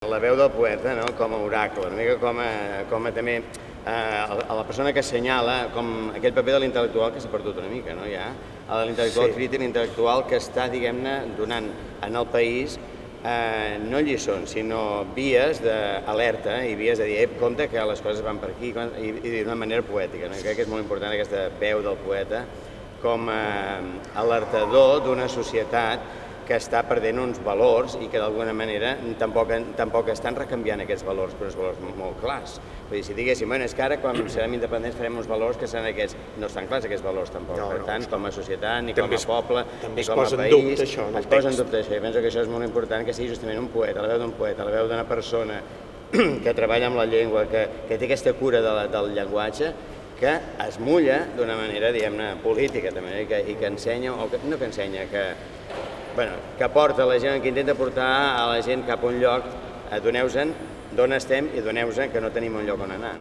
La veu del poeta, no? Com a oracle, una mica com a també a la persona que assenyala com aquell paper de l'intel·lectual que s'ha perdut una mica, no? Ja, l'intel·lectual crític, l'intel·lectual que està, diguem-ne, donant en el país no lliçons, sinó vies d'alerta i vies de dir, compte que les coses van per aquí i d'una manera poètica. No? Crec que és molt important aquesta veu del poeta com a alertador d'una societat que està perdent uns valors i que d'alguna manera tampoc estan recanviant aquests valors per uns valors molt clars. Vull dir, si diguéssim, bueno, és que ara quan serem independents farem uns valors que seran aquests, no estan clars aquests valors tampoc. Per tant, com a societat, ni com a poble, ni com a país, es posa en dubte això. I penso que això és molt important, que sigui justament un poeta, la veu d'un poeta, la veu d'una persona que treballa amb la llengua, que té aquesta cura del llenguatge, que es mulla d'una manera, diguem-ne, política també, i que ensenya, o no que ensenya, que porta la gent, que intenta portar a la gent cap a un lloc, doneu-se'n d'on estem i doneu-se'n que no tenim un lloc on anar.